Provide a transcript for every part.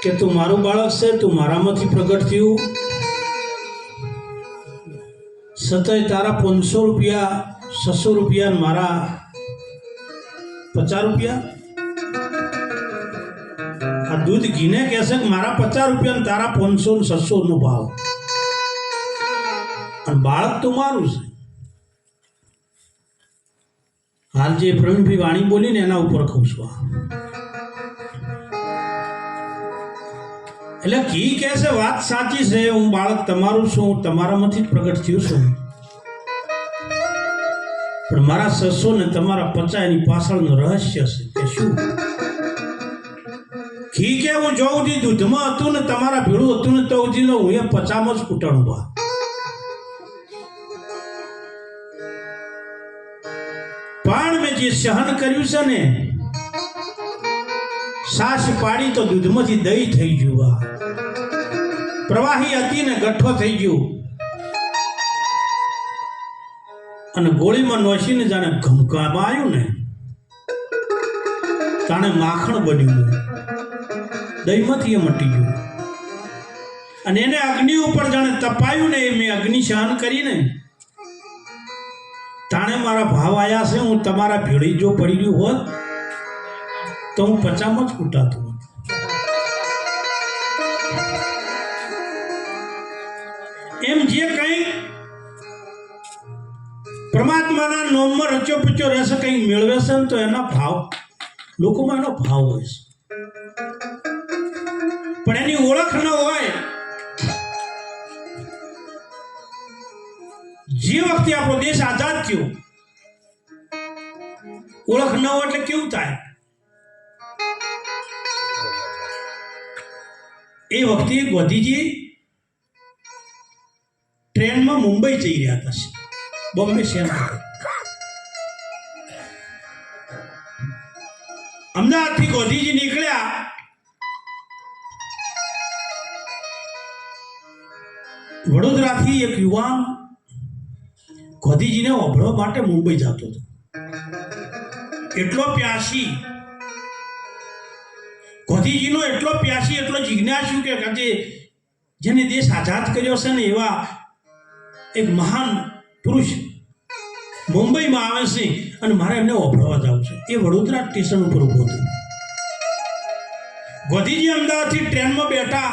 કે તું મારું બાળક છે, તું મારામાંથી પ્રગટ થયું, છતાંય તારા 500 રૂપિયા 600 રૂપિયા મારા 50 રૂપિયા આ દૂધ ઘીને કહેશે કે મારા 50 રૂપિયા તારા 500 ને 600 નો ભાવ, અને બાળક તો મારું છે. હાલ જે પ્રવીણભાઈ વાણી બોલીને એના ઉપર કહું છું. એટલે ઘી કહે છે વાત સાચી છે, હું બાળક તમારું છું, તમારામાંથી જ પ્રગટ થયું છું, પણ મારા 600 ને તમારા 50 એની પાછળનું રહસ્ય છે. કે શું? ઘી કે હું જોઉં જી દૂધમાં હતું ને તમારા ભેળું હતું ને તો હું 50માં જ કૂટાણું બા. પણ મેં જે સહન કર્યું છે ને, સાસ પાડી તો દૂધમાંથી દહીં થઈ ગયું, બા પ્રવાહી હતી ને ગઠ્ઠો થઈ ગયું, અને ગોળીમાં નોસીને જાણે ઘમકામાં આવ્યું ને તાણે માખણ બન્યું, દહીંમાંથી એ મટી ગયું. અને એને અગ્નિ ઉપર જાણે તપાયું ને, મેં અગ્નિ સહન કરીને તાણે મારા ભાવ આવ્યા છે. હું તમારા ભેળી જો પડી ગયું હોત તો હું 50માં જ કૂટાતો. એમ જે કંઈ પરમાત્માના નોમમાં રચ્યો પચ્યો રહેશે, કંઈ મેળવે છે ને તો એના ભાવ લોકોમાં એનો ભાવ હોય છે, પણ એની ઓળખ ન હોય. જે વખતે આપણો દેશ આઝાદ થયો, ઓળખ ન હોય એટલે કેવું થાય? એ વખતે ગાંધીજી ટ્રેનમાં મુંબઈ જઈ રહ્યા હતા, બોમ્બે શહેર. અમદાવાદથી ગાંધીજી નીકળ્યા, વડોદરાથી એક યુવાન ગાંધીજીને ઓભળવા માટે મુંબઈ જતો હતો. એટલો પ્યાસી ગાંધીજીનો, એટલો પ્યાસી, એટલો જિજ્ઞાસુ કે આજે જેને દેશ આઝાદ કર્યો છે ને એવા એક મહાન પુરુષ મુંબઈમાં આવે છે અને મારે એમને ઓભળવા જવું છે. એ વડોદરા સ્ટેશન ઉપર ઊભો હતો. ગાંધીજી અમદાવાદથી ટ્રેનમાં બેઠા,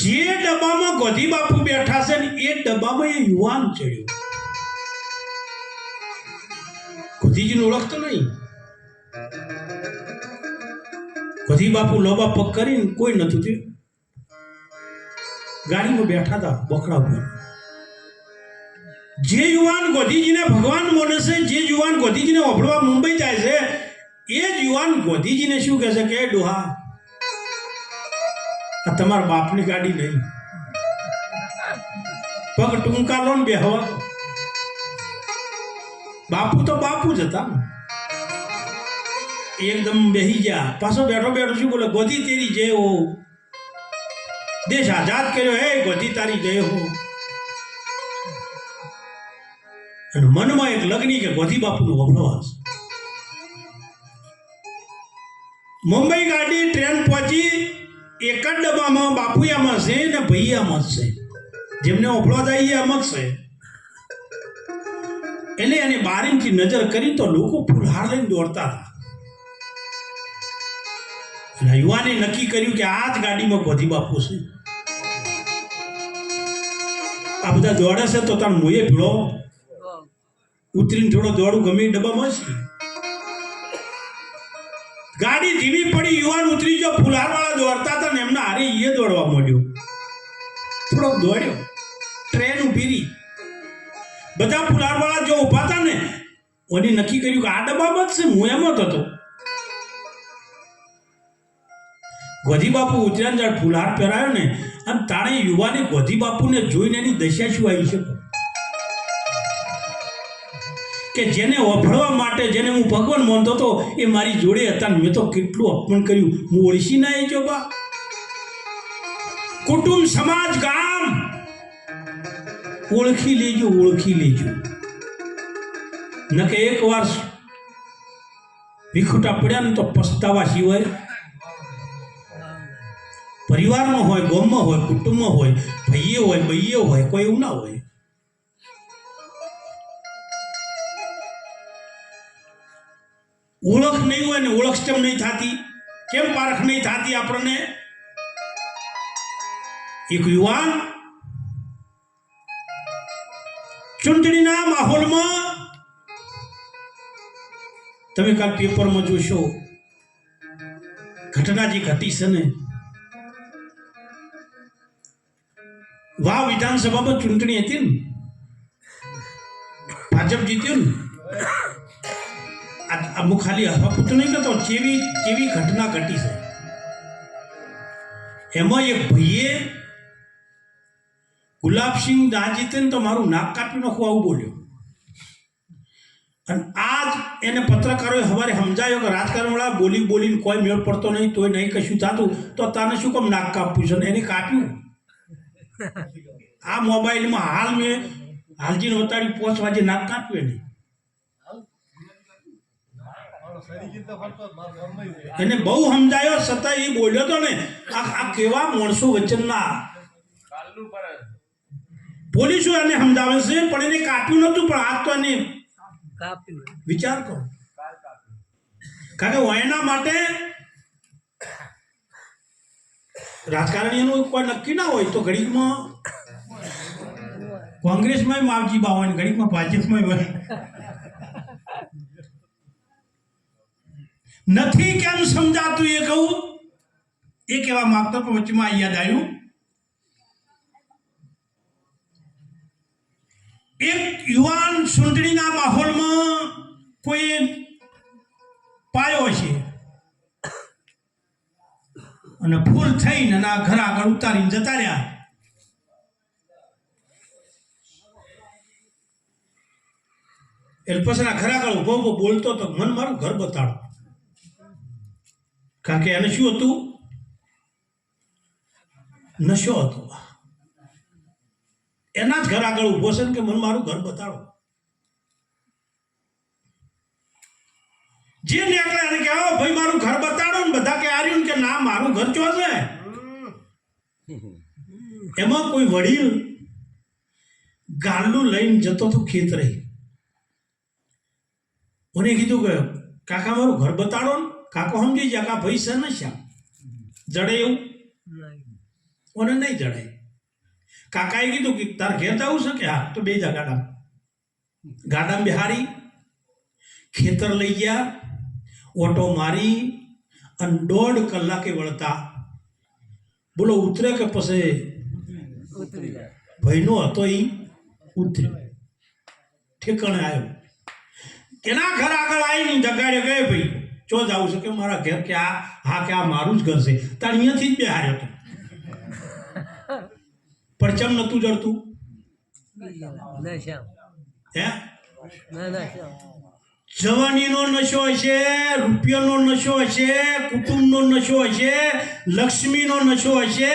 જે ડબ્બામાં ગાંધી બાપુ બેઠા છે ને એ ડબ્બામાં એ યુવાન ચડ્યો. ગાંધીજીને ઓળખતો નહીં. ગાંધી બાપુ લોબા પગ કરીને કોઈ નતું થયું, ગાડીમાં બેઠા હતા બોકડા ઉપર. જે યુવાન ગાંધીજીને ભગવાન માને છે, જે યુવાન ગાંધીજીને ઓભળવા મુંબઈ જાય છે, એ જ યુવાન ગાંધીજીને શું કહે છે કે ડોહા આ તમારા બાપની ગાડી નહીં, પગ ટૂંકા લો ને બેહવા. બાપુ તો બાપુ જ હતા. એકદમ બેહી ગયા. પાછો બેઠો બેઠો શું બોલે, ગાંધી તેરી જય હો, દેશ આઝાદ કર્યો હે ગાંધી તારી જય હો. અને મનમાં એક લગ્ની કે ગાંધી બાપુનું વભળવા. મુંબઈ ગાડી ટ્રેન પહોંચી, એક જ ડબ્બામાં બાપુયામાં છે ને ભૈયામાં છે, જેમને ઓફળવા જાય એ અમક છે. એટલે એને બારીથી નજર કરી તો લોકો ફૂલહાર લઈને દોડતા હતા. યુવાને નક્કી કર્યું કે આ જ ગાડીમાં ગાંધી બાપુ છે. આ બધા દોડે છે તો તાર મોયે ભીડો ઉતરીને થોડો દોડું ગમે ડબ્બામાં છે. ગાડી ધીમી પડી, યુવાન ઉતરી ગયો. ફુલહાર વાળા દોડતા હતા ને એમના હારે એ દોડવા માંડ્યો. થોડોક દોડ્યો, ટ્રેન ઉભી રહી. બધા ફુલહાર વાળા જો ઉભા હતા ને ઓની નક્કી કર્યું કે આ ડબ્બામાં જ છે, હું એમ જ હતો. ગાંધી બાપુ ઉતર્યા ને જ્યારે ફુલહાર પહેરાયો ને, અને તાણે યુવાને ગાંધી બાપુને જોઈને એની દશા શું આવી શકે કે જેને ઓફળવા માટે, જેને હું ભગવાન માનતો હતો એ મારી જોડે હતા. મેં તો કેટલું અપમાન કર્યું. હું ઓળખી ના આવ્યો બા. કુટુંબ સમાજ ગામ ઓળખી લેજો, ઓળખી લેજો. નકે એક વાર વિખુટા પડ્યા ને તો પસ્તાવા સિવાય પરિવારમાં હોય, ગામમાં હોય, કુટુંબમાં હોય, ભાઈએ હોય, બઈએ હોય, કોઈ એવું ના હોય. ઓળખ નહીં હોય ને ઓળખ કેમ નહીં થતી? કેમ પારખ નહીં થતી આપણને? એક યુવાન ચૂંટણીના માહોલમાં, તમે કાલ પેપરમાં જોશો ઘટના જે ઘટી છે ને, વાવ વિધાનસભામાં ચૂંટણી હતી ને, ભાજપ જીત્યું ને. અમુક ખાલી હવાપૂત નહીં કરતો, કેવી ઘટના ઘટી છે. એમાં એક ભાઈએ ગુલાબસિંહ ના જીતે ને તો મારું નાક કાપી નાખું આવું બોલ્યો. અને આજ એને પત્રકારોએ સવારે સમજાયો કે રાજકારણવાળા બોલીને કોઈ મેળ પડતો નહીં, તોય નહીં કશું થતું, તો તને શું કેમ નાક કાપવું છે? એને કાપ્યું. આ મોબાઈલમાં હાલ મેં હાલજીને ઉતારી 5 વાગે નાક કાપ્યું નહીં. એને બહુ સમજાયો છતાં એ બોલ્યો તો ને. આ કેવા માણસો વચનના. પોલીસો એને સમજાવે છે પણ એને કાપ્યું નતું, પણ આજ તો એને વિચાર કરો. કારણ કે એના માટે રાજકારણીઓનું કોઈ નક્કી ના હોય, તો ઘડીકમાં કોંગ્રેસમાં માવજી બા હોય, ઘડીકમાં ભાજપમાં હોય. નથી કેમ સમજાતું એ કહું, એ કહેવા માંગતો પણ વચ્ચેમાં યાદ આવ્યું. એક યુવાન ચૂંટણીના માહોલમાં કોઈ પાયો છે અને ફૂલ થઈને એના ઘર આગળ ઉતારીને જતા રહ્યા. એટલે પછી એના ઘર આગળ ઉભો બોલતો તો મન મારું ઘર બતાડો. કારણ કે એને શું હતું? નશો હતો. એના જ ઘર આગળ ઉભો છે કે મને મારું ઘર બતાડો. જે નીકળે એને કે ભાઈ મારું ઘર બતાડો ને બધા કે આર્યું કે ના મારું ઘર ચો છે. એમાં કોઈ વડીલ ગાલ્લું લઈને જતો તો ખેતરે. મને કીધું કે કાકા મારું ઘર બતાડો ને. કાકો સમજી જાય કા ભાઈ છે ને શ્યામ જડે એવું ઓને નહીં જડે. કાકાએ કીધું કે તાર ઘેર જવું છે કે હા, તો બે જા ગાડામાં બિહારી ખેતર લઈ ગયા, ઓટો મારી અને 1.5 કલાકે વળતા. બોલો ઉતરે કે પછી ભાઈનો હતો એ ઉતર્યો, ઠેકાણે આવ્યો. એના ઘર આગળ આવીને જગાડે ગયે ભાઈ ચો જવું છે કે મારા ઘેર કે હા કે આ મારું જ ઘર છે. તાર અહીંયાથી જ બિહાર્યો હતો. પરચમ નતું જડતું. હે જવાનીનો નશો હશે, રૂપિયાનો નશો હશે, કુટુંબનો નશો હશે, લક્ષ્મીનો નશો હશે,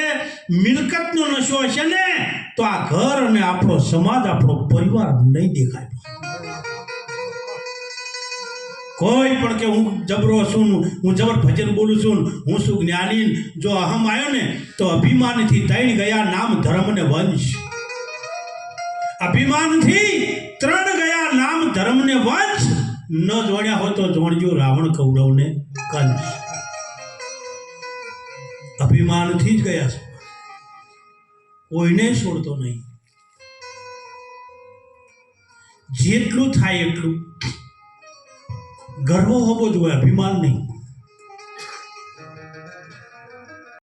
મિલકતનો નશો હશે ને, તો આ ઘર અને આપણો સમાજ, આપણો પરિવાર નહીં દેખાય. કોઈ પણ કે હું જબરો છું, હું જબર ભજન બોલું છું, હું શું જ્ઞાની, જો અહમ આવ્યો ને તો અભિમાનથી ત્રણ ગયા નામ ધર્મ ને વંશ. અભિમાનથી 3 ગયા નામ ધર્મ ને વંશ. ન જોડ્યા હોય તો જોડજો રાવણ કૌરવ ને કંસ. અભિમાનથી જ ગયા છે, કોઈને છોડતો નહીં. જેટલું થાય એટલું ગર્વ હોવો જોઈએ, અભિમાન નહીં.